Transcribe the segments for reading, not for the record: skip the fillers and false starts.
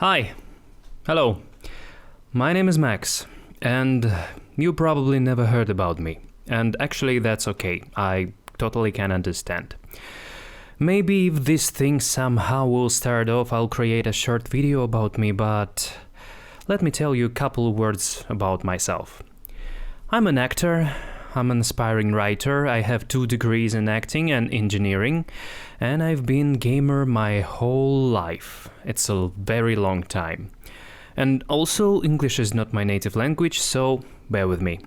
Hi, hello, my name is Max, and you probably never heard about me, and actually that's okay, I totally can understand. Maybe if this thing somehow will start off, I'll create a short video about me, but let me tell you a couple of words about myself. I'm an actor, I'm an aspiring writer, I have 2 degrees in acting and engineering, and I've been gamer my whole life. It's a very long time. And also, English is not my native language, so bear with me.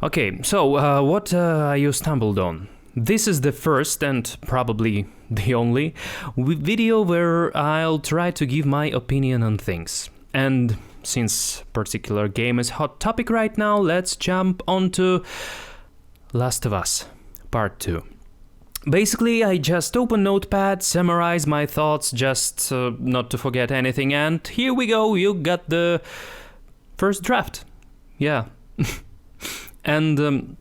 Okay, so what you stumbled on? This is the first and probably the only video where I'll try to give my opinion on things. And since particular game is hot topic right now, let's jump onto Last of Us Part 2. Basically, I just open Notepad, summarize my thoughts, just not to forget anything, and here we go, you got the first draft. Yeah. And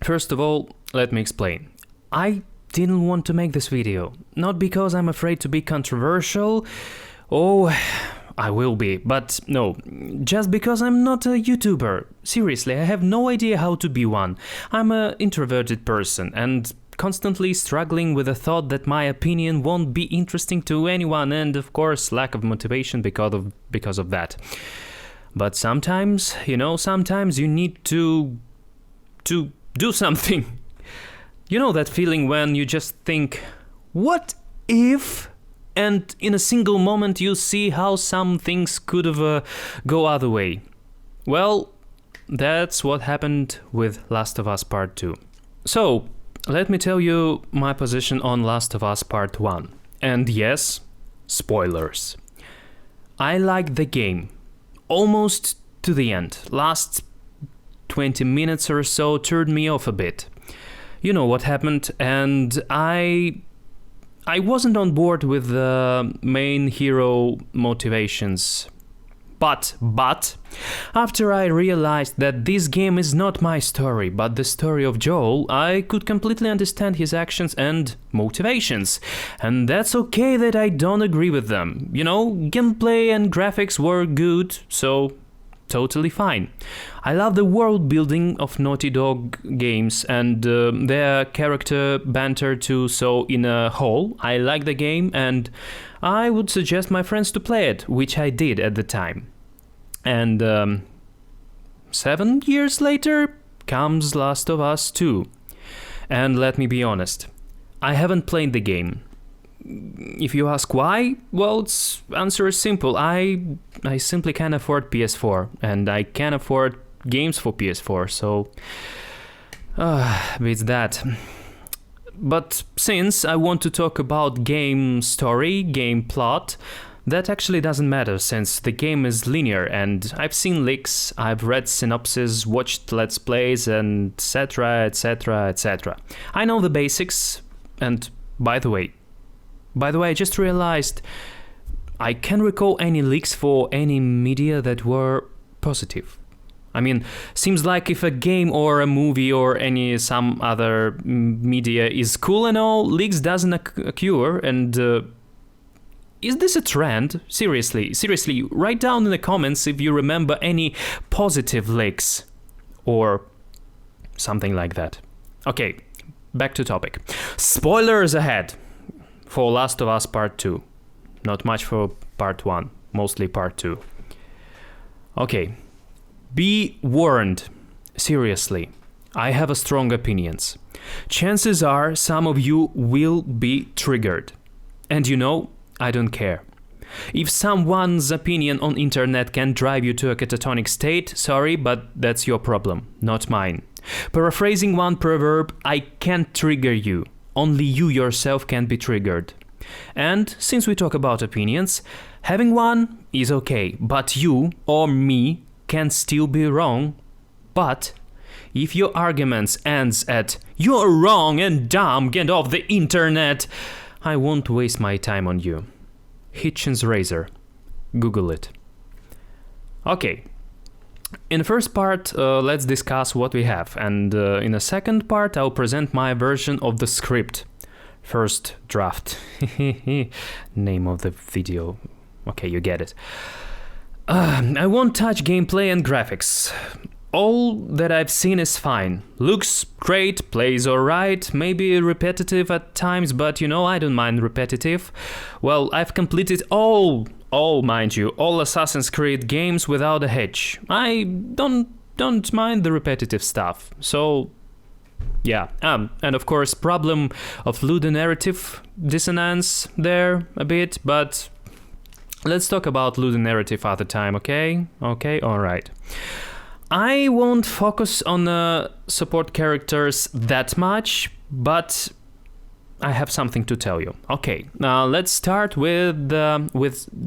first of all, let me explain. I didn't want to make this video, not because I'm afraid to be controversial. Oh, I will be, but no, just because I'm not a YouTuber. Seriously, I have no idea how to be one. I'm an introverted person and constantly struggling with the thought that my opinion won't be interesting to anyone, and of course lack of motivation because of that. But sometimes, sometimes you need to do something. You know that feeling when you just think, what if? And in a single moment you see how some things could have go other way. Well, that's what happened with Last of Us Part 2. So, let me tell you my position on Last of Us Part 1. And yes, spoilers. I liked the game almost to the end. Last 20 minutes or so turned me off a bit. You know what happened, and I wasn't on board with the main hero motivations. But, after I realized that this game is not my story, but the story of Joel, I could completely understand his actions and motivations. And that's okay that I don't agree with them. Gameplay and graphics were good, so totally fine. I love the world building of Naughty Dog games and their character banter too, so in a whole, I like the game and I would suggest my friends to play it, which I did at the time. And 7 years later comes Last of Us 2. And let me be honest, I haven't played the game. If you ask why, well, its answer is simple. I simply can't afford PS4, and I can't afford games for PS4, so it's that. But since I want to talk about game story, game plot, that actually doesn't matter since the game is linear and I've seen leaks, I've read synopses, watched let's plays, and etc, etc, etc. I know the basics, and by the way, I just realized I can't recall any leaks for any media that were positive. I mean, seems like if a game or a movie or some other media is cool and all, leaks doesn't occur, and is this a trend? Seriously, write down in the comments if you remember any positive leaks or something like that. Okay, back to topic. Spoilers ahead for Last of Us Part 2. Not much for Part 1, mostly Part 2. Okay, be warned. Seriously, I have a strong opinions. Chances are some of you will be triggered. And I don't care. If someone's opinion on internet can drive you to a catatonic state, sorry, but that's your problem, not mine. Paraphrasing one proverb, I can't trigger you. Only you yourself can be triggered. And since we talk about opinions, having one is okay, but you or me can still be wrong. But if your arguments ends at "you're wrong and dumb, get off the internet," I won't waste my time on you. Hitchens Razor. Google it. Okay. In the first part, let's discuss what we have, and in the second part, I'll present my version of the script. First draft. Name of the video. Okay, you get it. I won't touch gameplay and graphics. All that I've seen is fine. Looks great, plays alright, maybe repetitive at times, but I don't mind repetitive. Well, I've completed all mind you, all Assassin's Creed games without a hitch. I don't mind the repetitive stuff. So, yeah. And of course, problem of ludonarrative dissonance there a bit, but let's talk about ludonarrative other time, okay? Okay, alright. I won't focus on support characters that much, but I have something to tell you. Okay, now let's start with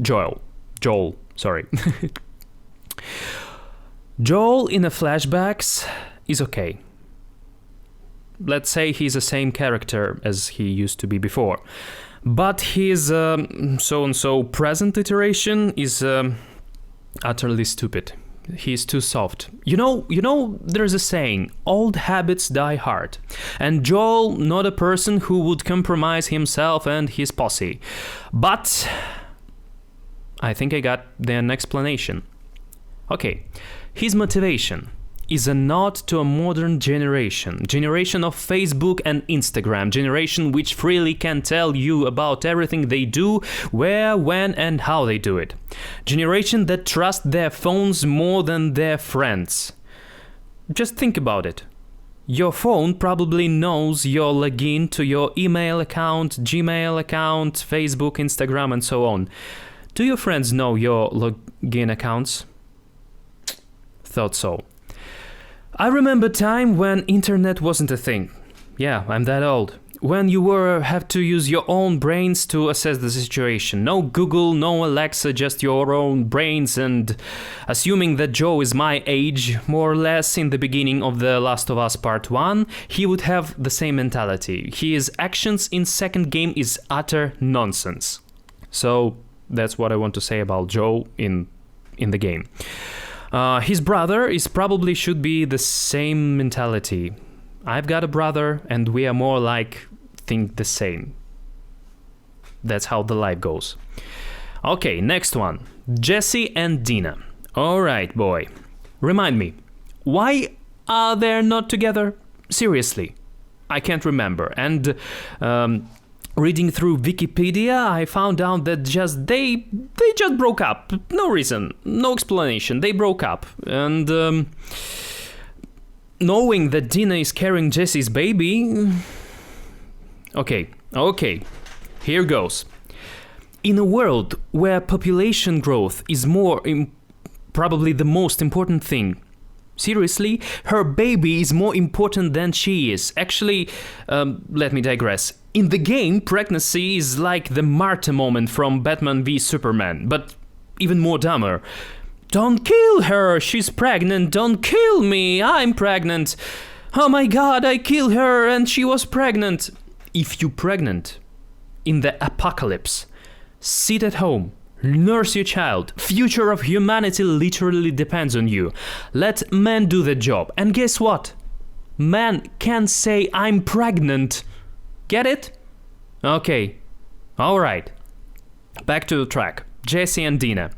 Joel. Joel, sorry. Joel in the flashbacks is okay. Let's say he's the same character as he used to be before. But his so-and-so present iteration is utterly stupid. He's too soft. You know, there's a saying, old habits die hard. And Joel, not a person who would compromise himself and his posse. But I think I got an explanation. Okay, his motivation is a nod to a modern generation of Facebook and Instagram, generation which freely can tell you about everything they do, where, when, and how they do it. Generation that trust their phones more than their friends. Just think about it. Your phone probably knows your login to your email account, Gmail account, Facebook, Instagram, and so on. Do your friends know your login accounts? Thought so. I remember time when internet wasn't a thing. Yeah, I'm that old. When you have to use your own brains to assess the situation. No Google, no Alexa, just your own brains. And assuming that Joe is my age, more or less, in the beginning of The Last of Us Part 1, he would have the same mentality. His actions in second game is utter nonsense. So that's what I want to say about Joe in the game. His brother probably should be the same mentality. I've got a brother and we are more like think the same. That's how the life goes. Okay, next one. Jesse and Dina. Alright, boy. Remind me, why are they not together? Seriously, I can't remember. And reading through Wikipedia, I found out that they just broke up. No reason, no explanation. They broke up. And knowing that Dina is carrying Jesse's baby... Okay, here goes. In a world where population growth is probably the most important thing, seriously, her baby is more important than she is. Actually, let me digress. In the game, pregnancy is like the martyr moment from Batman v Superman, but even more dumber. Don't kill her, she's pregnant, don't kill me, I'm pregnant. Oh my god, I killed her and she was pregnant. If you're pregnant in the apocalypse, sit at home, nurse your child. Future of humanity literally depends on you. Let men do the job. And guess what? Man can say I'm pregnant. Get it? Okay. Alright. Back to the track. Jesse and Dina.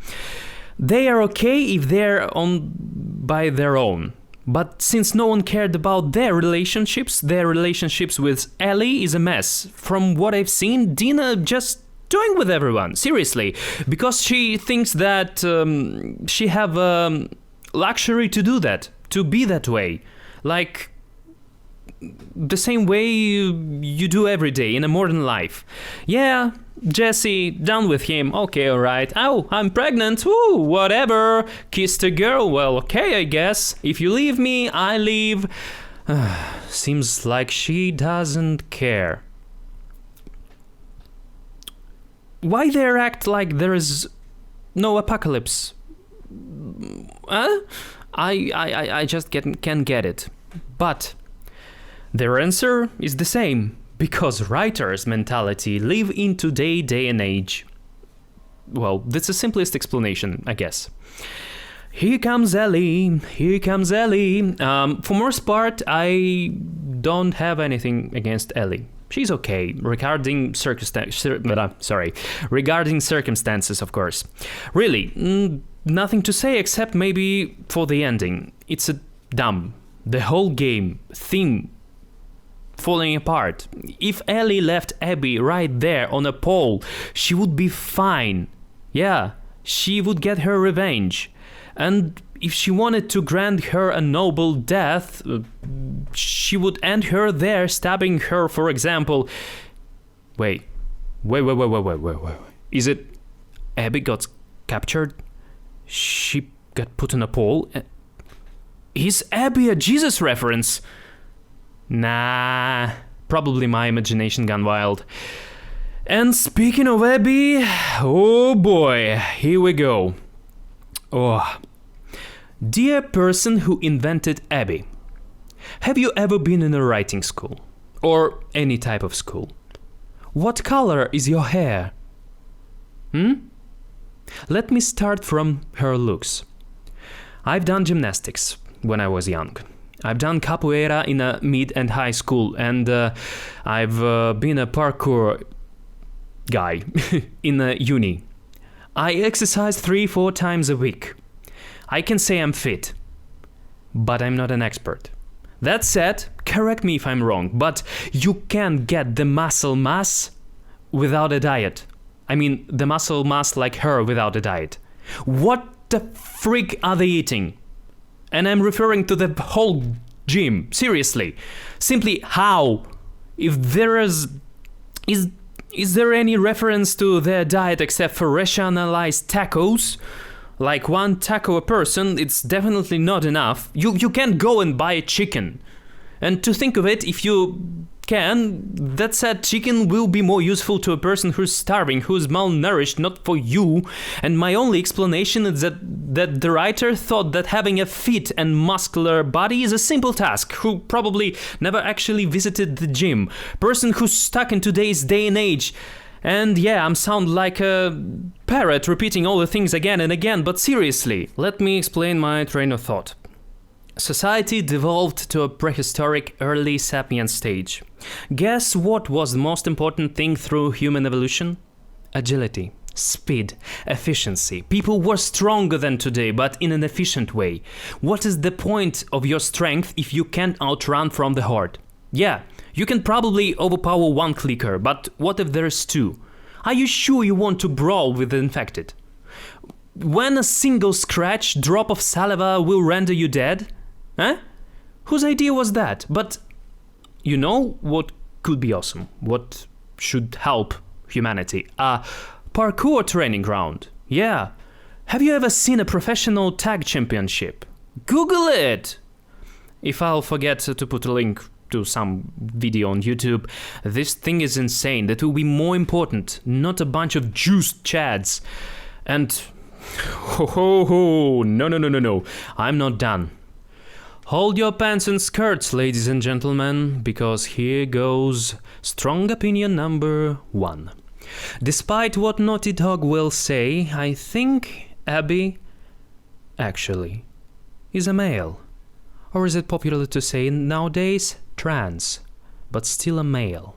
They are okay if they're on by their own. But since no one cared about their relationships with Ellie is a mess. From what I've seen, Dina just doing with everyone, seriously, because she thinks that she have luxury to do that, to be that way, like the same way you do every day in a modern life. Yeah, Jesse, down with him. Okay, alright. Oh, I'm pregnant. Woo, whatever. Kissed a girl. Well, okay, I guess. If you leave me, I leave. Seems like she doesn't care. Why they act like there is no apocalypse? I just can't get it. But their answer is the same. Because writers' mentality live in today's day and age. Well, that's the simplest explanation, I guess. Here comes Ellie. Here comes Ellie. For most part, I don't have anything against Ellie. She's okay regarding regarding circumstances, of course. Really, nothing to say except maybe for the ending. It's a dumb. The whole game, theme, falling apart. If Ellie left Abby right there on a pole, she would be fine. Yeah, she would get her revenge. And if she wanted to grant her a noble death, she would end her there, stabbing her, for example. Wait. Is it Abby got captured? She got put on a pole? Is Abby a Jesus reference? Nah, probably my imagination gone wild. And speaking of Abby, oh boy, here we go. Oh. Dear person who invented Abby, have you ever been in a writing school? Or any type of school? What color is your hair? Let me start from her looks. I've done gymnastics when I was young. I've done capoeira in a mid and high school, and I've been a parkour guy in a uni. I exercise 3-4 times a week. I can say I'm fit, but I'm not an expert. That said, correct me if I'm wrong, but you can't get the muscle mass without a diet. I mean, the muscle mass like her without a diet. What the freak are they eating? And I'm referring to the whole gym. Seriously. Simply how? If there is there any reference to their diet except for rationalized tacos? Like one taco a person, it's definitely not enough. You can't go and buy a chicken. And to think of it, if you can, that said chicken will be more useful to a person who's starving, who's malnourished, not for you. And my only explanation is that the writer thought that having a fit and muscular body is a simple task, who probably never actually visited the gym. Person who's stuck in today's day and age. And yeah, I'm sound like a parrot repeating all the things again and again, but seriously, let me explain my train of thought. Society devolved to a prehistoric early sapient stage. Guess what was the most important thing through human evolution? Agility, speed, efficiency. People were stronger than today, but in an efficient way. What is the point of your strength if you can't outrun from the horde? Yeah, you can probably overpower one clicker, but what if there's two? Are you sure you want to brawl with the infected? When a single scratch, drop of saliva will render you dead? Huh? Whose idea was that? But you know what could be awesome? What should help humanity? A parkour training ground. Yeah. Have you ever seen a professional tag championship? Google it! If I'll forget to put a link to some video on YouTube, this thing is insane. That will be more important, not a bunch of juiced chads. And no, I'm not done. Hold your pants and skirts, ladies and gentlemen, because here goes strong opinion number 1. Despite what Naughty Dog will say, I think Abby actually is a male. Or is it popular to say nowadays trans, but still a male?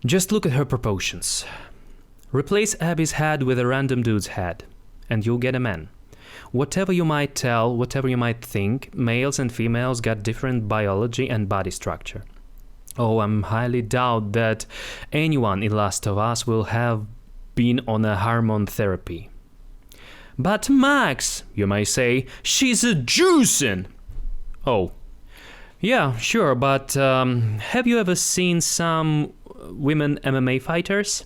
Just look at her proportions. Replace Abby's head with a random dude's head, and you'll get a man. Whatever you might tell, whatever you might think, males and females got different biology and body structure. Oh, I'm highly doubt that anyone in Last of Us will have been on a hormone therapy. But Max, you may say, she's a juicin'. Oh, yeah, sure, but have you ever seen some women MMA fighters?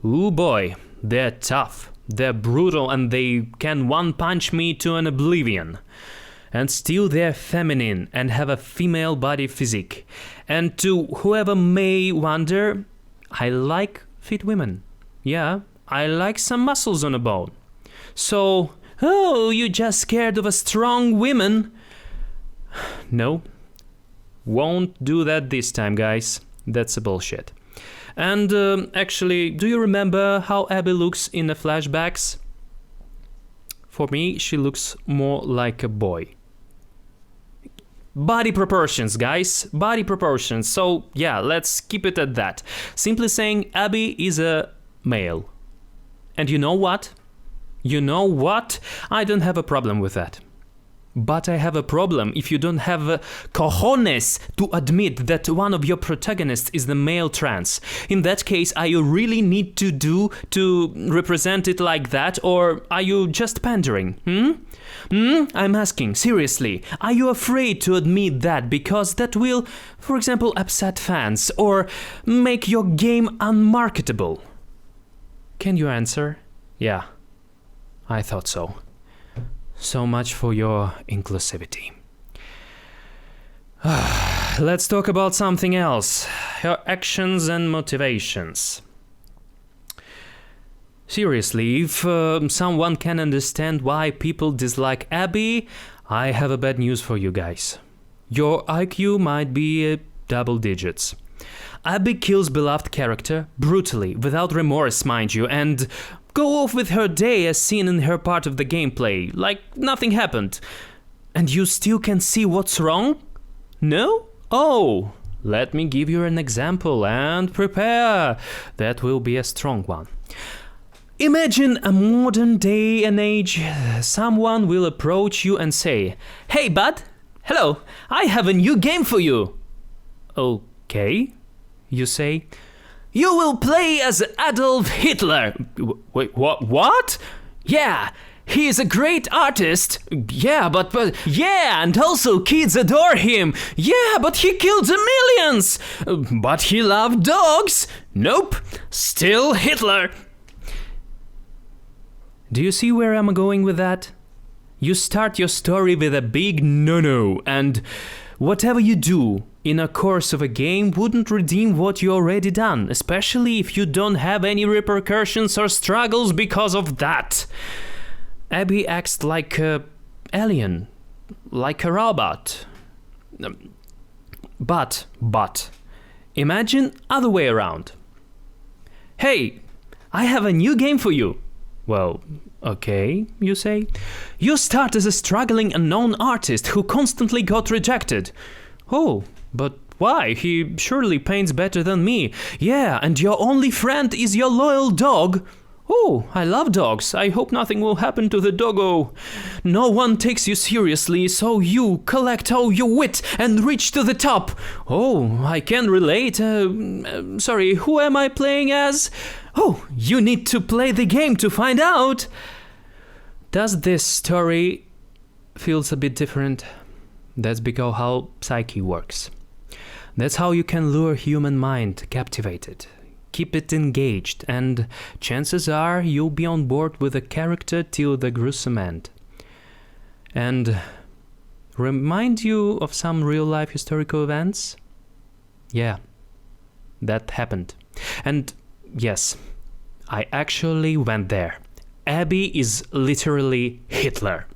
Ooh boy, they're tough. They're brutal and they can one-punch me to an oblivion. And still they're feminine and have a female body physique. And to whoever may wonder, I like fit women. Yeah, I like some muscles on a bone. So, oh, you just scared of a strong woman? No, won't do that this time, guys. That's a bullshit. And actually, do you remember how Abby looks in the flashbacks? For me, she looks more like a boy. body proportions, guys. Body proportions. So, yeah, let's keep it at that. Simply saying Abby is a male. And you know what? You know what? I don't have a problem with that. But I have a problem if you don't have cojones to admit that one of your protagonists is the male trans. In that case, are you really need to represent it like that, or are you just pandering? I'm asking, seriously, are you afraid to admit that because that will, for example, upset fans or make your game unmarketable? Can you answer? Yeah, I thought so. So much for your inclusivity. Let's talk about something else. Your actions and motivations. Seriously, if someone can understand why people dislike Abby, I have a bad news for you guys. Your IQ might be double digits. Abby kills beloved character brutally, without remorse, mind you, and go off with her day as seen in her part of the gameplay, like nothing happened. And you still can see what's wrong? No? Oh, let me give you an example and prepare. That will be a strong one. Imagine a modern day and age, someone will approach you and say, "Hey bud, hello, I have a new game for you." Okay, you say. "You will play as Adolf Hitler." Wait, what? Yeah, he is a great artist. Yeah, but yeah, and also kids adore him. Yeah, but he killed millions. But he loved dogs. Nope, still Hitler. Do you see where I'm going with that? You start your story with a big no-no, and whatever you do in a course of a game wouldn't redeem what you already done, especially if you don't have any repercussions or struggles because of that. Abby acts like a alien, like a robot. But, imagine other way around. "Hey, I have a new game for you." Well, okay, you say. You start as a struggling unknown artist who constantly got rejected. Oh, but why? He surely paints better than me. Yeah, and your only friend is your loyal dog. Oh, I love dogs. I hope nothing will happen to the doggo. No one takes you seriously, so you collect all your wit and reach to the top. Oh, I can relate. Sorry, who am I playing as? Oh, you need to play the game to find out. Does this story feels a bit different? That's because how psyche works. That's how you can lure human mind captivated. Keep it engaged, and chances are you'll be on board with a character till the gruesome end. And remind you of some real-life historical events? Yeah, that happened. And yes, I actually went there. Abby is literally Hitler.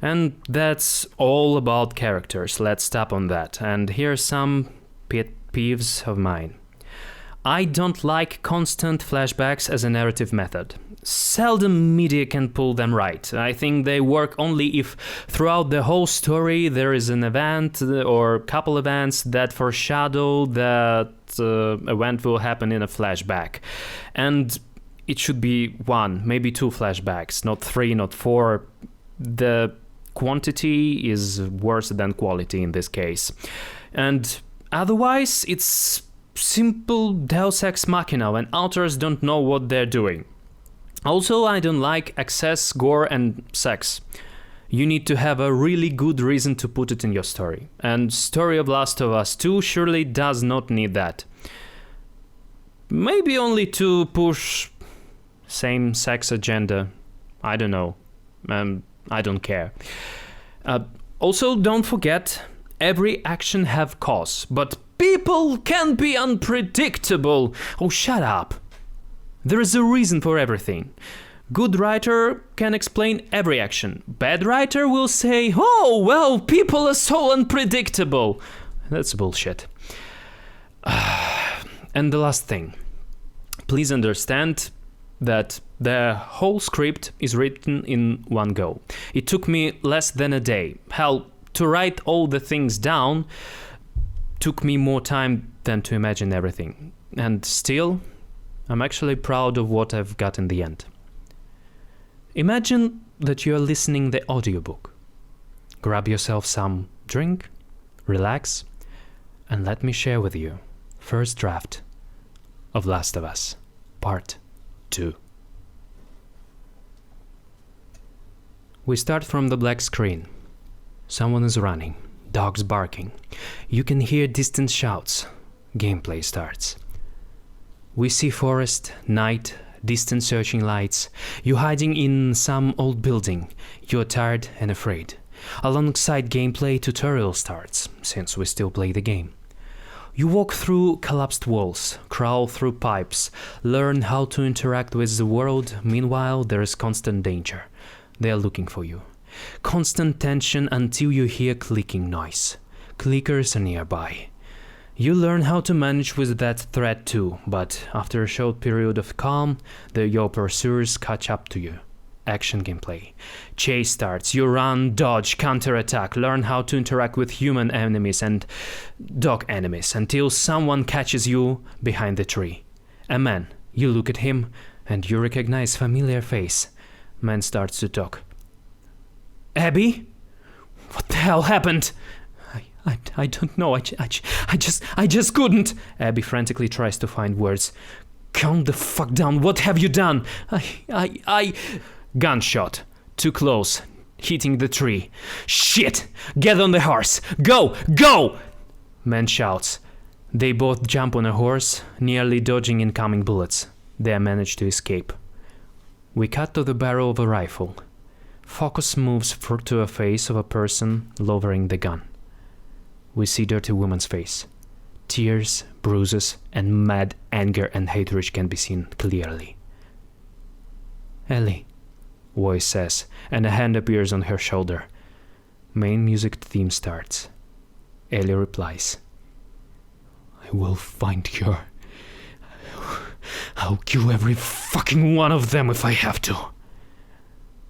And that's all about characters. Let's stop on that. And here's some pet peeves of mine. I don't like constant flashbacks as a narrative method. Seldom media can pull them right. I think they work only if throughout the whole story there is an event or couple events that foreshadow that event will happen in a flashback. And it should be one, maybe two flashbacks, not three, not four. The quantity is worse than quality in this case. And otherwise, it's simple Deus Ex Machina when authors don't know what they're doing. Also, I don't like excess, gore and sex. You need to have a really good reason to put it in your story. And Story of Last of Us 2 surely does not need that. Maybe only to push same-sex agenda. I don't know. I don't care. Also, don't forget, every action have cause, but people can be unpredictable. Oh, shut up. There is a reason for everything. Good writer can explain every action. Bad writer will say, "Oh, well, people are so unpredictable." That's bullshit. And the last thing. Please understand that the whole script is written in one go. It took me less than a day. Hell, To write all the things down took me more time than to imagine everything. And still, I'm actually proud of what I've got in the end. Imagine that you're listening the audiobook. Grab yourself some drink, relax, and let me share with you first draft of Last of Us, Part 2. We start from the black screen. Someone is running, dogs barking. You can hear distant shouts. Gameplay starts. We see forest, night, distant searching lights. You're hiding in some old building. You're tired and afraid. Alongside gameplay, tutorial starts, since we still play the game. You walk through collapsed walls, crawl through pipes, learn how to interact with the world. Meanwhile, there is constant danger. They are looking for you. Constant tension until you hear clicking noise. Clickers are nearby. You learn how to manage with that threat too, but after a short period of calm, your pursuers catch up to you. Action gameplay. Chase starts. You run, dodge, counter-attack, learn how to interact with human enemies and dog enemies until someone catches you behind the tree. A man. You look at him and you recognize familiar face. Man starts to talk. Abby? What the hell happened? I don't know. I just couldn't. Abby frantically tries to find words. Calm the fuck down. What have you done? Gunshot. Too close. Hitting the tree. Shit! Get on the horse. Go! Go! Man shouts. They both jump on a horse, nearly dodging incoming bullets. They manage to escape. We cut to the barrel of a rifle. Focus moves to a face of a person lowering the gun. We see dirty woman's face. Tears, bruises, and mad anger and hatred can be seen clearly. Ellie, voice says, and a hand appears on her shoulder. Main music theme starts. Ellie replies. I will find her. I'll kill every fucking one of them if I have to.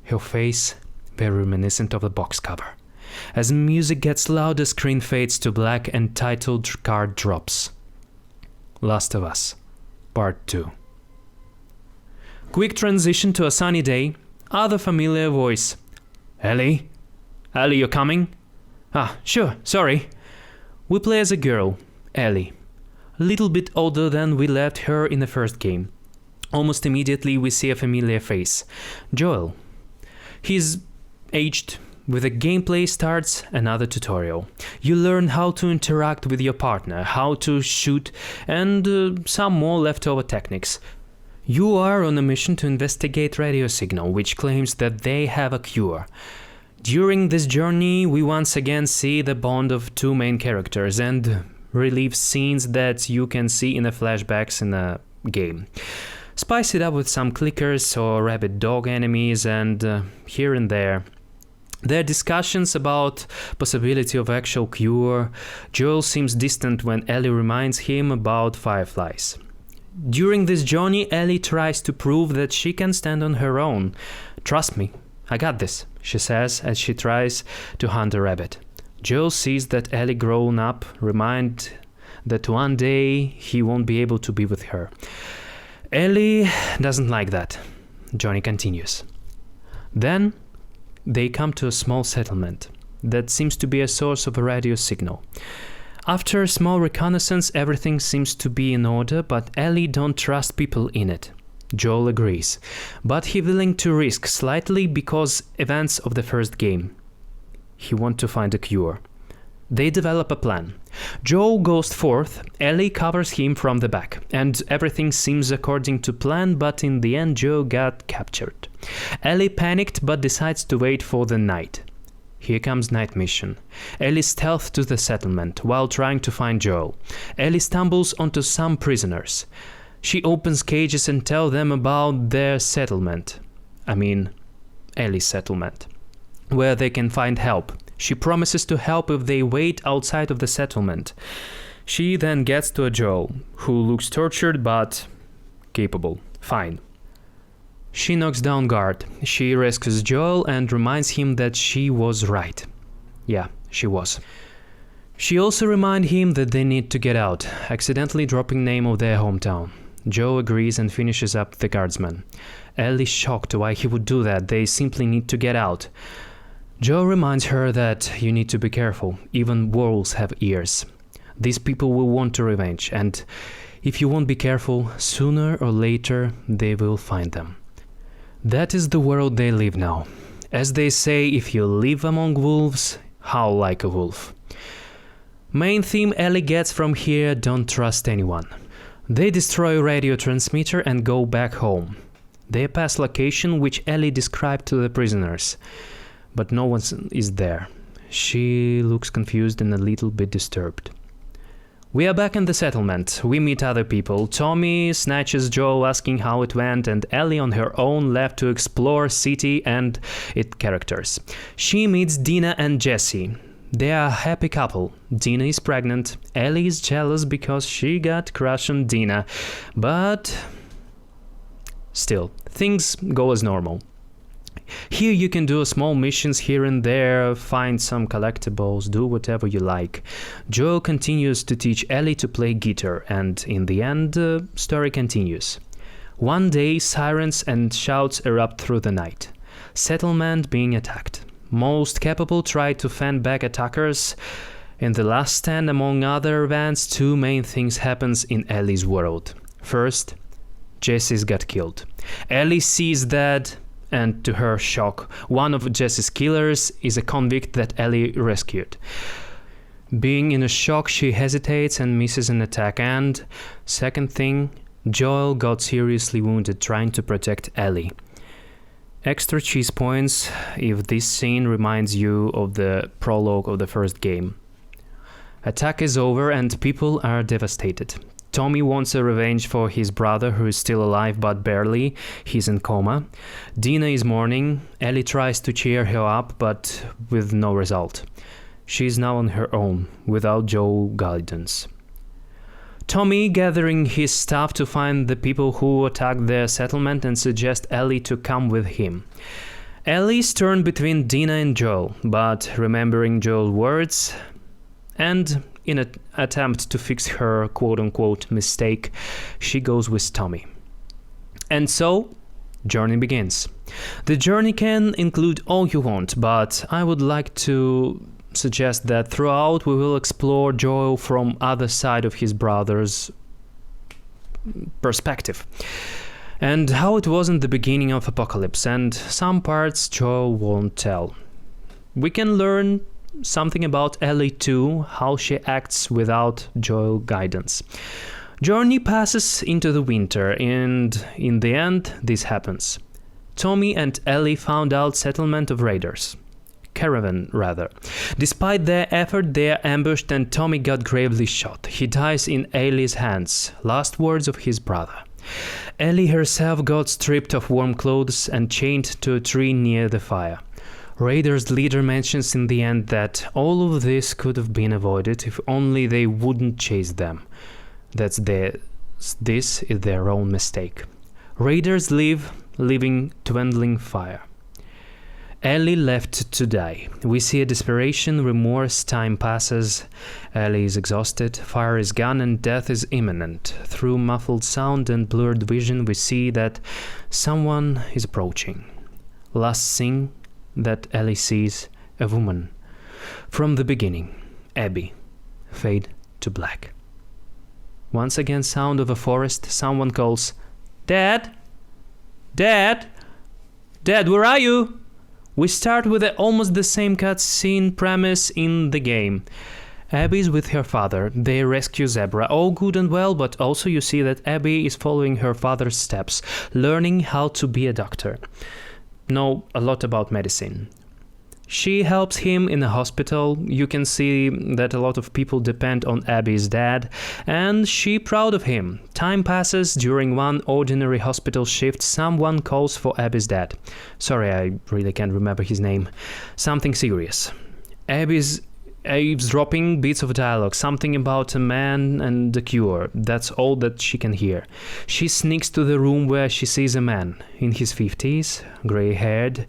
Her face, very reminiscent of the box cover. As music gets louder, screen fades to black and title card drops. Last of Us, Part 2. Quick transition to a sunny day. Other familiar voice. Ellie? Ellie, you're coming? Ah, sure, sorry. We play as a girl, Ellie. A little bit older than we left her in the first game. Almost immediately we see a familiar face. Joel. He's aged. With the gameplay starts another tutorial. You learn how to interact with your partner, how to shoot, and some more leftover techniques. You are on a mission to investigate radio signal, which claims that they have a cure. During this journey, we once again see the bond of two main characters and relive scenes that you can see in the flashbacks in the game. Spice it up with some clickers or rabid dog enemies, and here and there are discussions about possibility of actual cure. Joel seems distant when Ellie reminds him about fireflies. During this journey, Ellie tries to prove that she can stand on her own. Trust me, I got this, she says as she tries to hunt a rabbit. Joel sees that Ellie grown up, remind that one day he won't be able to be with her. Ellie doesn't like that. Johnny continues. Then they come to a small settlement that seems to be a source of a radio signal. After a small reconnaissance, everything seems to be in order, but Ellie don't trust people in it. Joel agrees, but he's willing to risk slightly because events of the first game. He wants to find a cure. They develop a plan. Joel goes forth, Ellie covers him from the back, and everything seems according to plan, but in the end Joe got captured. Ellie panicked but decides to wait for the night. Here comes night mission. Ellie stealths to the settlement while trying to find Joel. Ellie stumbles onto some prisoners. She opens cages and tells them about their settlement. Ellie's settlement, where they can find help. She promises to help if they wait outside of the settlement. She then gets to a Joel, who looks tortured but capable. Fine. She knocks down guard. She rescues Joel and reminds him that she was right. Yeah, she was. She also reminds him that they need to get out, accidentally dropping name of their hometown. Joe agrees and finishes up the guardsman. Ellie's shocked why he would do that, they simply need to get out. Joe reminds her that you need to be careful, even wolves have ears. These people will want to revenge, and if you won't be careful, sooner or later they will find them. That is the world they live now. As they say, if you live among wolves, howl like a wolf. Main theme Ellie gets from here: don't trust anyone. They destroy a radio transmitter and go back home. They pass location which Ellie described to the prisoners, but no one is there. She looks confused and a little bit disturbed. We are back in the settlement. We meet other people. Tommy snatches Joel asking how it went, and Ellie on her own left to explore city and its characters. She meets Dina and Jesse. They are a happy couple. Dina is pregnant. Ellie is jealous because she got crush on Dina. But still, things go as normal. Here you can do small missions here and there, find some collectibles, do whatever you like. Joel continues to teach Ellie to play guitar, and in the end, the story continues. One day, sirens and shouts erupt through the night. Settlement being attacked. Most capable try to fend back attackers. In the last stand, among other events, two main things happens in Ellie's world. First, Jesse's got killed. Ellie sees that, and to her shock, one of Jesse's killers is a convict that Ellie rescued. Being in a shock, she hesitates and misses an attack, and second thing, Joel got seriously wounded trying to protect Ellie. Extra cheese points if this scene reminds you of the prologue of the first game. Attack is over and people are devastated. Tommy wants a revenge for his brother who is still alive but barely. He's in coma. Dina is mourning. Ellie tries to cheer her up but with no result. She is now on her own, without Joe's guidance. Tommy gathering his staff to find the people who attacked their settlement and suggest Ellie to come with him. Ellie is torn between Dina and Joel, but remembering Joel's words and in an attempt to fix her quote-unquote mistake, she goes with Tommy. And so, journey begins. The journey can include all you want, but I would like to suggest that throughout we will explore Joel from other side of his brother's perspective. And how it was in the beginning of Apocalypse, and some parts Joel won't tell. We can learn something about Ellie too, how she acts without Joel guidance. Journey passes into the winter, and in the end this happens. Tommy and Ellie found out settlement of raiders. Caravan, rather. Despite their effort, they are ambushed and Tommy got gravely shot. He dies in Ellie's hands. Last words of his brother. Ellie herself got stripped of warm clothes and chained to a tree near the fire. Raiders' leader mentions in the end that all of this could have been avoided if only they wouldn't chase them. This is their own mistake. Raiders live, leaving dwindling fire. Ellie left to die. We see a desperation, remorse, time passes. Ellie is exhausted, fire is gone and death is imminent. Through muffled sound and blurred vision we see that someone is approaching. Last thing that Ellie sees, a woman. From the beginning, Abby. Fade to black. Once again, sound of a forest. Someone calls, "Dad? Dad? Dad, where are you?" We start with almost the same cutscene premise in the game. Abby is with her father. They rescue Zebra. All good and well, but also you see that Abby is following her father's steps, learning how to be a doctor. Know a lot about medicine. She helps him in a hospital. You can see that a lot of people depend on Abby's dad, and she proud of him. Time passes. During one ordinary hospital shift, someone calls for Abby's dad. Sorry, I really can't remember his name. Something serious. Abby's eavesdropping bits of dialogue, something about a man and a cure. That's all that she can hear. She sneaks to the room where she sees a man in his 50s, gray-haired.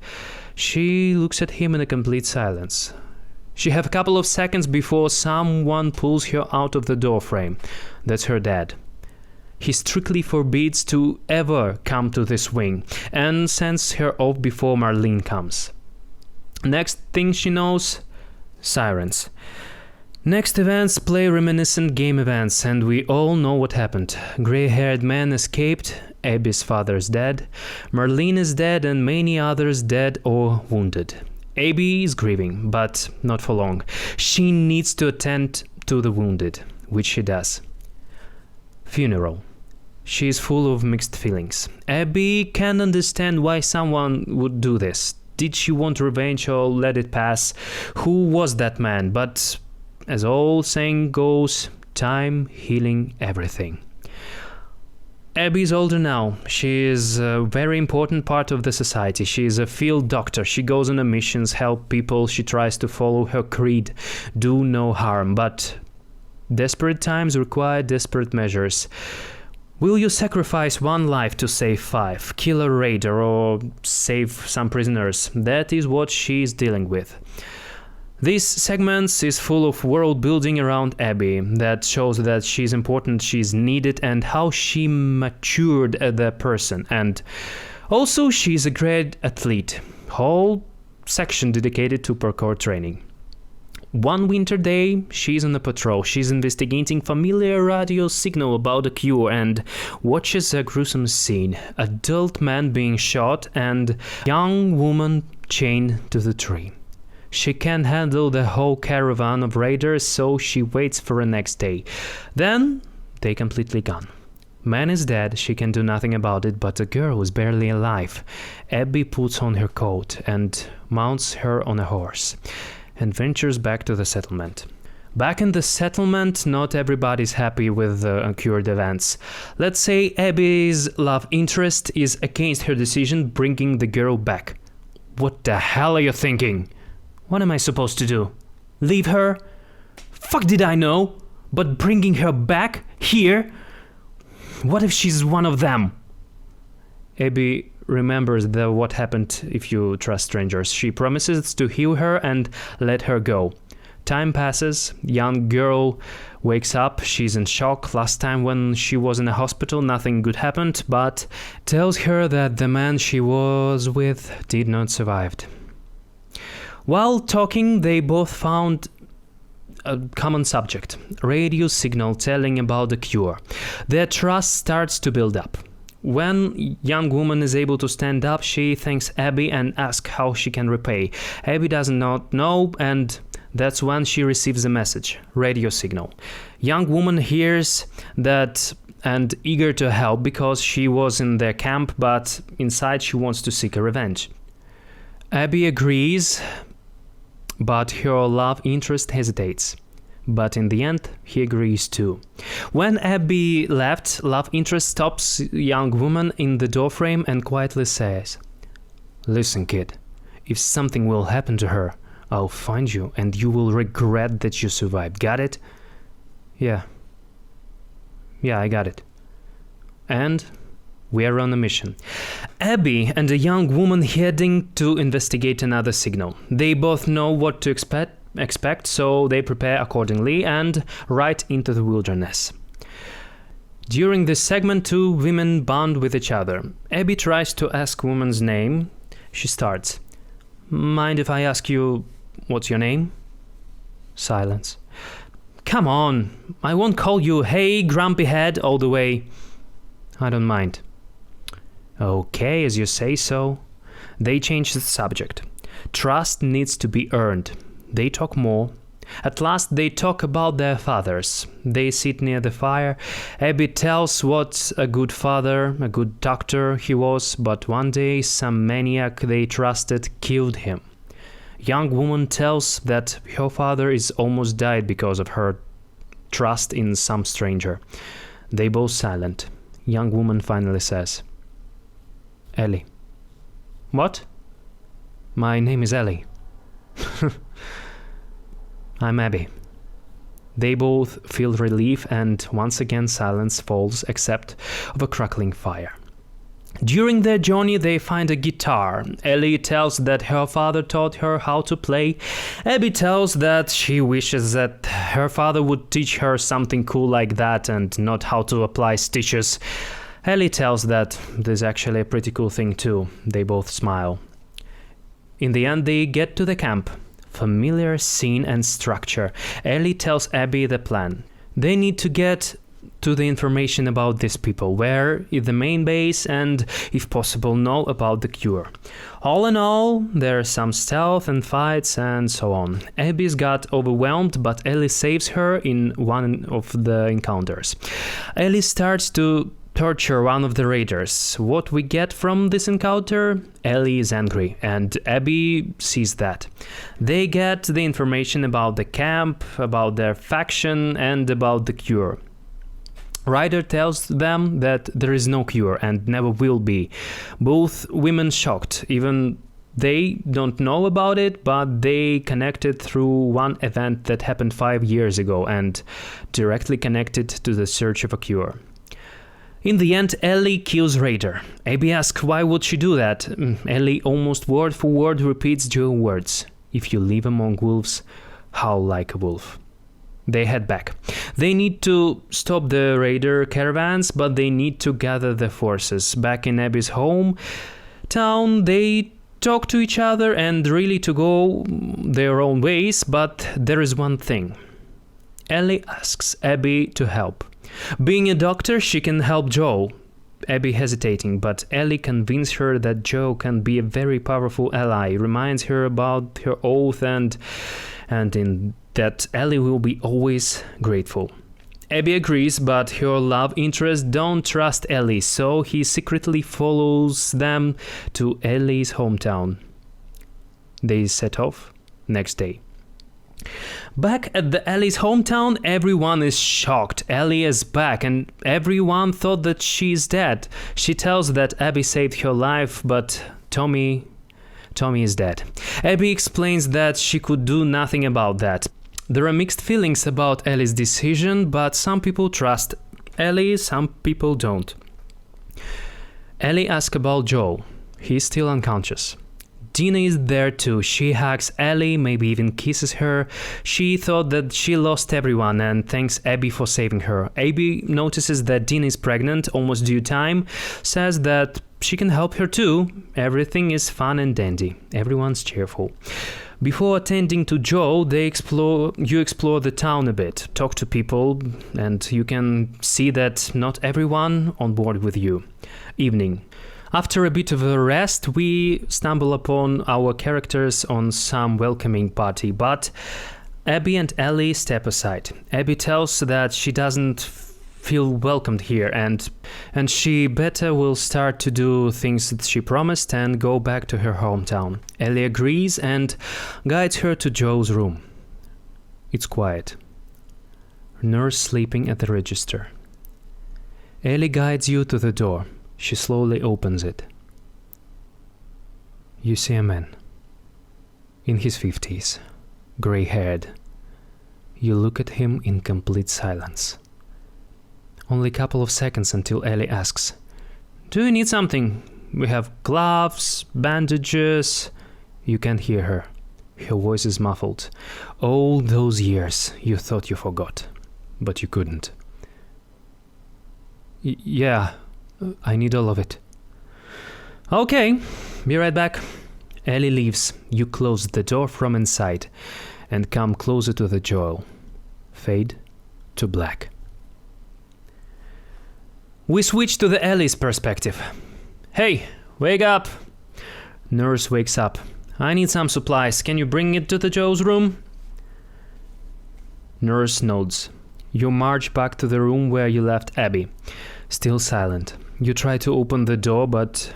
She looks at him in a complete silence. She have a couple of seconds before someone pulls her out of the doorframe. That's her dad. He strictly forbids to ever come to this wing and sends her off before Marlene comes. Next thing she knows, sirens. Next events play reminiscent game events, and we all know what happened. Grey-haired man escaped, Abby's father is dead, Marlene is dead, and many others dead or wounded. Abby is grieving, but not for long. She needs to attend to the wounded, which she does. Funeral. She is full of mixed feelings. Abby can't understand why someone would do this. Did she want revenge or let it pass? Who was that man? But as old saying goes, time healing everything. Abby is older now. She is a very important part of the society. She is a field doctor. She goes on missions, help people. She tries to follow her creed, do no harm. But desperate times require desperate measures. Will you sacrifice one life to save 5, kill a raider, or save some prisoners? That is what she is dealing with. This segment is full of world building around Abby that shows that she's important, she's needed, and how she matured as a person. And also she's a great athlete. Whole section dedicated to parkour training. One winter day, she's on a patrol. She's investigating familiar radio signal about a cure and watches a gruesome scene. Adult man being shot and young woman chained to the tree. She can't handle the whole caravan of raiders, so she waits for the next day. Then, they completely gone. Man is dead, she can do nothing about it, but the girl is barely alive. Abby puts on her coat and mounts her on a horse and ventures back to the settlement. Back in the settlement, not everybody's happy with the occurred events. Let's say Abby's love interest is against her decision bringing the girl back. What the hell are you thinking? What am I supposed to do? Leave her? Fuck did I know? But bringing her back? Here? What if she's one of them? Abby remembers what happened if you trust strangers. She promises to heal her and let her go. Time passes. Young girl wakes up. She's in shock. Last time when she was in the hospital, nothing good happened, but tells her that the man she was with did not survive. While talking, they both found a common subject, radio signal telling about the cure. Their trust starts to build up. When young woman is able to stand up, she thanks Abby and asks how she can repay. Abby does not know, and that's when she receives a message, radio signal. Young woman hears that and eager to help because she was in their camp, but inside she wants to seek a revenge. Abby agrees, but her love interest hesitates. But in the end, he agrees too. When Abby left, love interest stops young woman in the doorframe and quietly says, "Listen, kid, if something will happen to her, I'll find you and you will regret that you survived. Got it?" Yeah, I got it. And we are on a mission. Abby and a young woman heading to investigate another signal. They both know what to expect, so they prepare accordingly and right into the wilderness. During this segment, two women bond with each other. Abby tries to ask woman's name. She starts. "Mind if I ask you, what's your name?" Silence. "Come on, I won't call you hey grumpy head all the way." "I don't mind." "Okay, as you say so." They change the subject. Trust needs to be earned. They talk more. At last they talk about their fathers. They sit near the fire. Abby tells what a good father, a good doctor he was, but one day some maniac they trusted killed him. Young woman tells that her father is almost died because of her trust in some stranger. They both silent. Young woman finally says, "Ellie." "What?" "My name is Ellie." "I'm Abby." They both feel relief and once again silence falls except of a crackling fire. During their journey, they find a guitar. Ellie tells that her father taught her how to play. Abby tells that she wishes that her father would teach her something cool like that and not how to apply stitches. Ellie tells that this is actually a pretty cool thing too. They both smile. In the end, they get to the camp. Familiar scene and structure. Ellie tells Abby the plan. They need to get to the information about these people, where is the main base, and if possible know about the cure. All in all, there's some stealth and fights and so on. Abby's got overwhelmed, but Ellie saves her in one of the encounters. Ellie starts to torture one of the raiders. What we get from this encounter? Ellie is angry, and Abby sees that. They get the information about the camp, about their faction, and about the cure. Ryder tells them that there is no cure and never will be. Both women shocked, even they don't know about it, but they connected through one event that happened 5 years ago and directly connected to the search of a cure. In the end, Ellie kills Ryder. Abby asks why would she do that. Ellie almost word for word repeats Joe's words. If you live among wolves, howl like a wolf. They head back. They need to stop the raider caravans, but they need to gather the forces. Back in Abby's hometown, they talk to each other and really to go their own ways, but there is one thing. Ellie asks Abby to help. Being a doctor, she can help Joe. Abby hesitating, but Ellie convinces her that Joe can be a very powerful ally, reminds her about her oath and in that Ellie will be always grateful. Abby agrees, but her love interest don't trust Ellie, so he secretly follows them to Ellie's hometown. They set off next day. Back at the Ellie's hometown, everyone is shocked. Ellie is back and everyone thought that she is dead. She tells that Abby saved her life, but Tommy is dead. Abby explains that she could do nothing about that. There are mixed feelings about Ellie's decision, but some people trust Ellie, some people don't. Ellie asks about Joe. He's still unconscious. Dina is there too. She hugs Ellie, maybe even kisses her. She thought that she lost everyone and thanks Abby for saving her. Abby notices that Dina is pregnant, almost due time, says that she can help her too. Everything is fun and dandy. Everyone's cheerful. Before attending to Joe, you explore the town a bit, talk to people, and you can see that not everyone on board with you. Evening. After a bit of a rest, we stumble upon our characters on some welcoming party, but Abby and Ellie step aside. Abby tells that she doesn't feel welcomed here and she better will start to do things that she promised and go back to her hometown. Ellie agrees and guides her to Joe's room. It's quiet. Nurse sleeping at the register. Ellie guides you to the door. She slowly opens it. You see a man. In his 50s. Gray-haired. You look at him in complete silence. Only a couple of seconds until Ellie asks, "Do you need something? We have gloves, bandages." You can't hear her. Her voice is muffled. All those years you thought you forgot, but you couldn't. Yeah, I need all of it. Okay, be right back. Ellie leaves. You close the door from inside and come closer to the Joel. Fade to black. We switch to the Ellie's perspective. Hey, wake up! Nurse wakes up. I need some supplies. Can you bring it to the Joe's room? Nurse nods. You march back to the room where you left Abby. Still silent. You try to open the door, but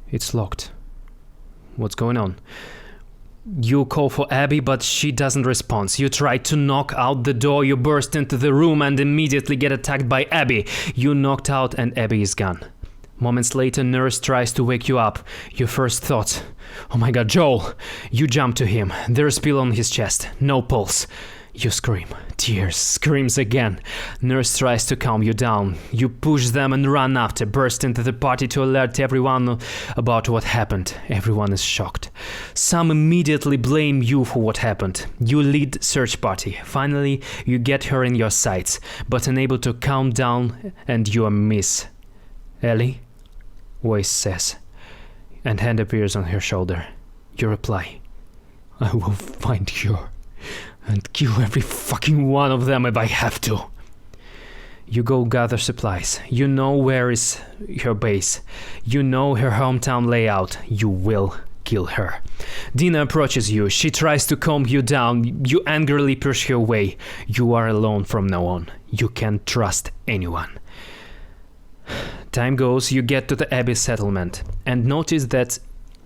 it's locked. What's going on? You call for Abby, but she doesn't respond. You try to knock out the door, you burst into the room and immediately get attacked by Abby. You knocked out and Abby is gone. Moments later, Nurse tries to wake you up. Your first thought, oh my god, Joel! You jump to him. There's a pill on his chest. No pulse. You scream. Tears. Screams again. Nurse tries to calm you down. You push them and run after, burst into the party to alert everyone about what happened. Everyone is shocked. Some immediately blame you for what happened. You lead search party. Finally, you get her in your sights, but unable to calm down, and you miss. Ellie? Voice says, and hand appears on her shoulder. You reply, I will find her and kill every fucking one of them if I have to. You go gather supplies. You know where is her base. You know her hometown layout. You will kill her. Dina approaches you. She tries to calm you down. You angrily push her away. You are alone from now on. You can't trust anyone. Time goes, you get to the Abbey settlement, and notice that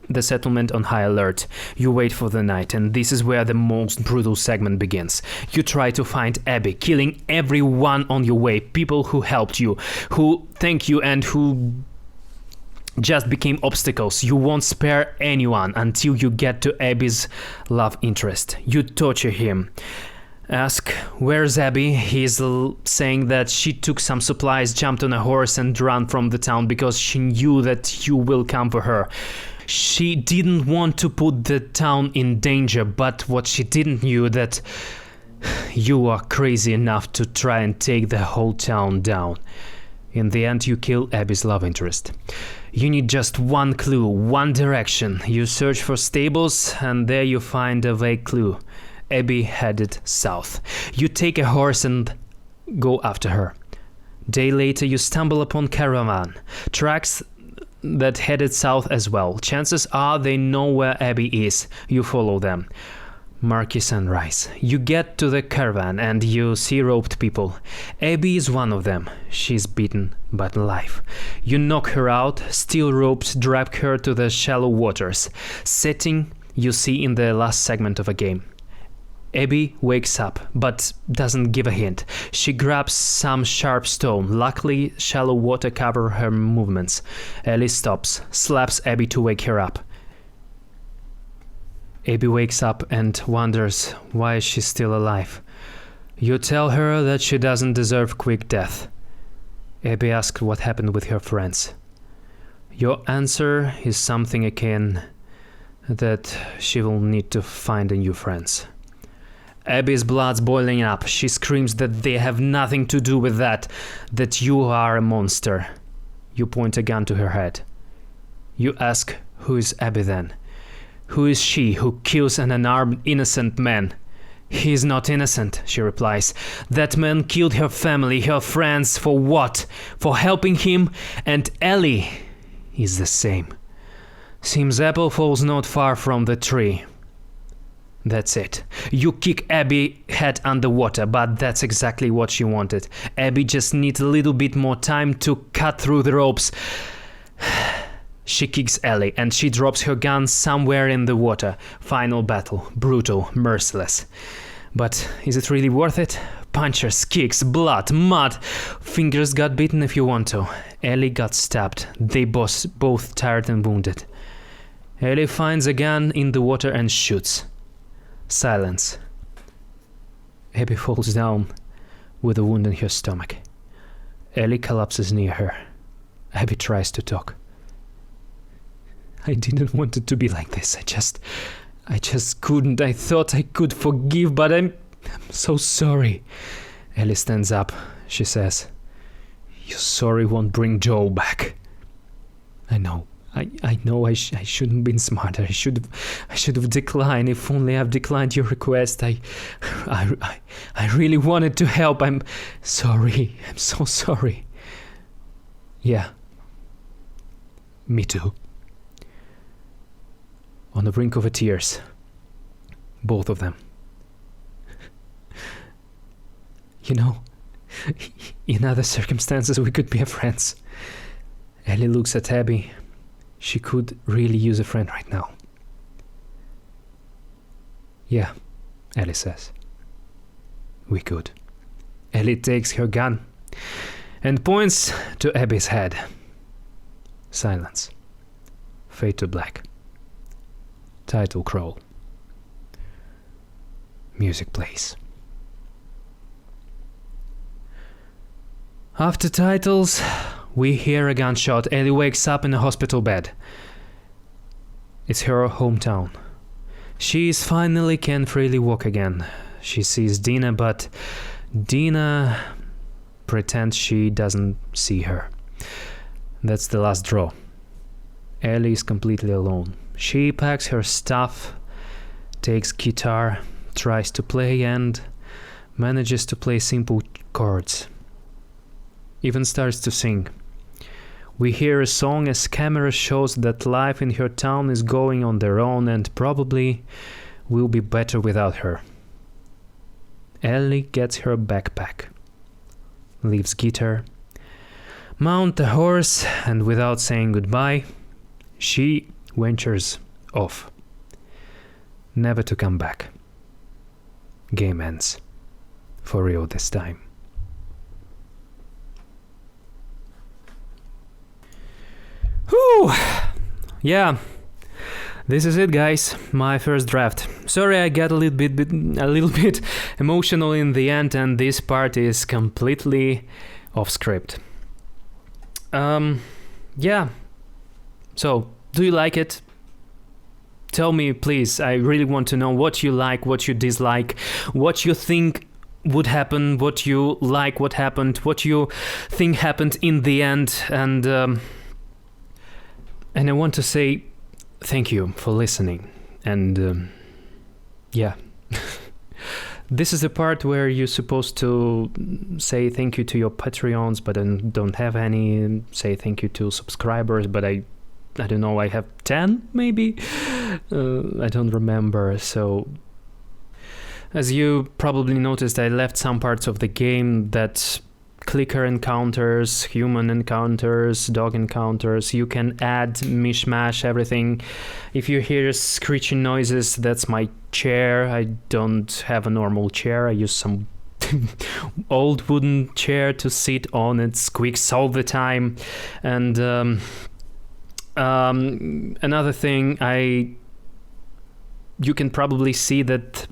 the settlement on high alert. You wait for the night, and this is where the most brutal segment begins. You try to find Abby, killing everyone on your way, people who helped you, who thank you, and who just became obstacles. You won't spare anyone until you get to Abby's love interest. You torture him. Ask, where's Abby? He's saying that she took some supplies, jumped on a horse and ran from the town because she knew that you will come for her. She didn't want to put the town in danger, but what she didn't knew that you are crazy enough to try and take the whole town down. In the end, you kill Abby's love interest. You need just one clue, one direction. You search for stables, and there you find a vague clue. Abby headed south. You take a horse and go after her. Day later, you stumble upon caravan tracks that headed south as well. Chances are they know where Abby is. You follow them. Murky sunrise. You get to the caravan and you see roped people. Abby is one of them. She's beaten but alive. You knock her out, steal ropes, drag her to the shallow waters. Setting you see in the last segment of a game. Abby wakes up, but doesn't give a hint. She grabs some sharp stone. Luckily, shallow water covers her movements. Ellie stops, slaps Abby to wake her up. Abby wakes up and wonders why she's still alive. You tell her that she doesn't deserve quick death. Abby asks what happened with her friends. Your answer is something akin that she will need to find a new friends. Abby's blood's boiling up. She screams that they have nothing to do with that you are a monster. You point a gun to her head. You ask, who is Abby then? Who is she who kills an unarmed innocent man? He is not innocent, she replies. That man killed her family, her friends, for what? For helping him? And Ellie is the same. Seems apple falls not far from the tree. That's it. You kick Abby head underwater, but that's exactly what she wanted. Abby just needs a little bit more time to cut through the ropes. She kicks Ellie, and she drops her gun somewhere in the water. Final battle. Brutal. Merciless. But is it really worth it? Punches, kicks, blood, mud. Fingers got bitten if you want to. Ellie got stabbed. They both tired and wounded. Ellie finds a gun in the water and shoots. Silence. Abby falls down with a wound in her stomach. Ellie collapses near her. Abby tries to talk. I didn't want it to be like this. I just couldn't. I thought I could forgive, but I'm so sorry. Ellie stands up. She says, "Your sorry won't bring Joe back." I know. I know I shouldn't have been smarter. I should have declined. If only I've declined your request. I really wanted to help. I'm sorry. I'm so sorry. Yeah. Me too. On the brink of tears. Both of them. You know, in other circumstances we could be friends. Ellie looks at Abby. She could really use a friend right now. Yeah, Ellie says. We could. Ellie takes her gun and points to Abby's head. Silence. Fade to black. Title crawl. Music plays. After titles, we hear a gunshot. Ellie wakes up in a hospital bed. It's her hometown. She finally can freely walk again. She sees Dina, but Dina pretends she doesn't see her. That's the last draw. Ellie is completely alone. She packs her stuff, takes guitar, tries to play, and manages to play simple chords. Even starts to sing. We hear a song as camera shows that life in her town is going on their own and probably will be better without her. Ellie gets her backpack, leaves guitar, mount a horse, and without saying goodbye, she ventures off, never to come back. Game ends. For real this time. Whew! Yeah, this is it, guys. My first draft. Sorry, I got a little bit emotional in the end, and this part is completely off script. Yeah. So, do you like it? Tell me, please. I really want to know what you like, what you dislike, what you think would happen, what you like, what happened, what you think happened in the end, and I want to say thank you for listening. And yeah, this is the part where you're supposed to say thank you to your Patreons, but I don't have any. Say thank you to subscribers, but I don't know. I have 10 maybe. I don't remember. So, as you probably noticed, I left some parts of the game that clicker encounters, human encounters, dog encounters. You can add mishmash everything. If you hear screeching noises, that's my chair. I don't have a normal chair. I use some old wooden chair to sit on. It squeaks all the time. And another thing, you can probably see that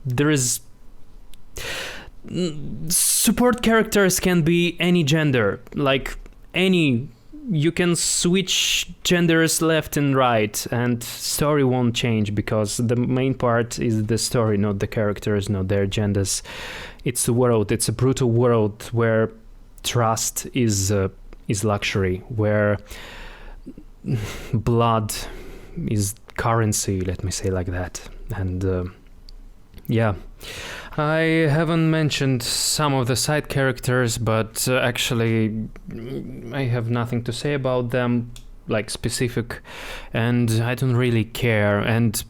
there is support characters can be any gender, like any. You can switch genders left and right, and story won't change because the main part is the story, not the characters, not their genders. It's the world. It's a brutal world where trust is luxury, where blood is currency. Let me say like that. And yeah. I haven't mentioned some of the side characters, but actually I have nothing to say about them, like specific, and I don't really care. And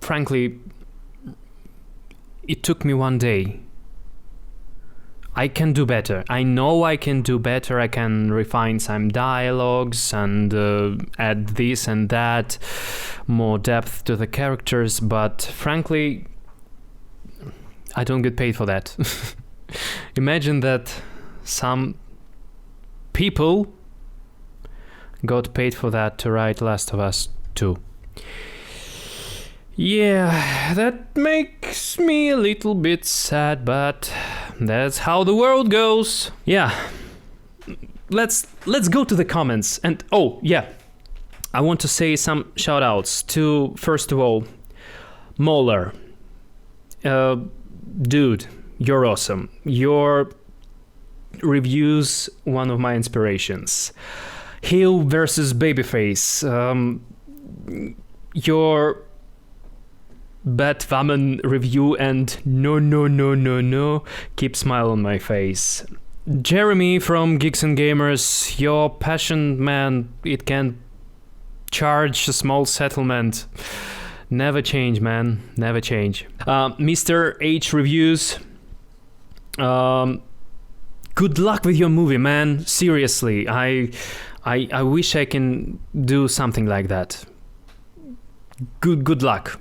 frankly, it took me one day. I can do better. I know I can do better. I can refine some dialogues and add this and that, more depth to the characters, but frankly, I don't get paid for that. Imagine that some people got paid for that to write Last of Us 2. Yeah, that makes me a little bit sad, but that's how the world goes. Yeah, let's go to the comments. And oh yeah, I want to say some shout outs to, first of all, Molar. Dude, you're awesome. Your reviews, one of my inspirations. Hill versus Babyface. Your Batwoman review and no, keep smile on my face. Jeremy from Geeks and Gamers, your passion, man, it can charge a small settlement. Never change, man. Never change. Mr. H Reviews. Good luck with your movie, man. Seriously, I wish I can do something like that. Good luck.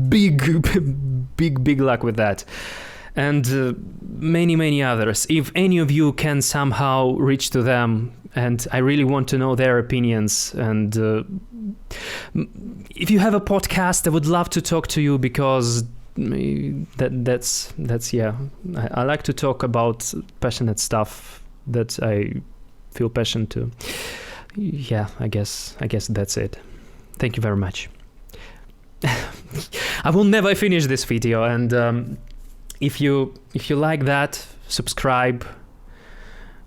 Big luck with that. And many others. If any of you can somehow reach to them, and I really want to know their opinions, and if you have a podcast, I would love to talk to you, because that's yeah. I like to talk about passionate stuff that I feel passion to. Yeah, I guess that's it. Thank you very much. I will never finish this video, and if you like that, subscribe.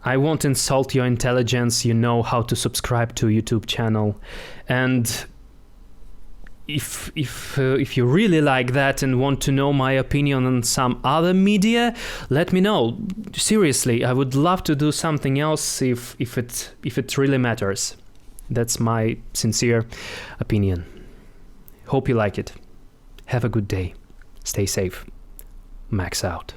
I won't insult your intelligence. You know how to subscribe to a YouTube channel, and if you really like that and want to know my opinion on some other media, let me know. Seriously, I would love to do something else if it really matters. That's my sincere opinion. Hope you like it. Have a good day. Stay safe. Max out.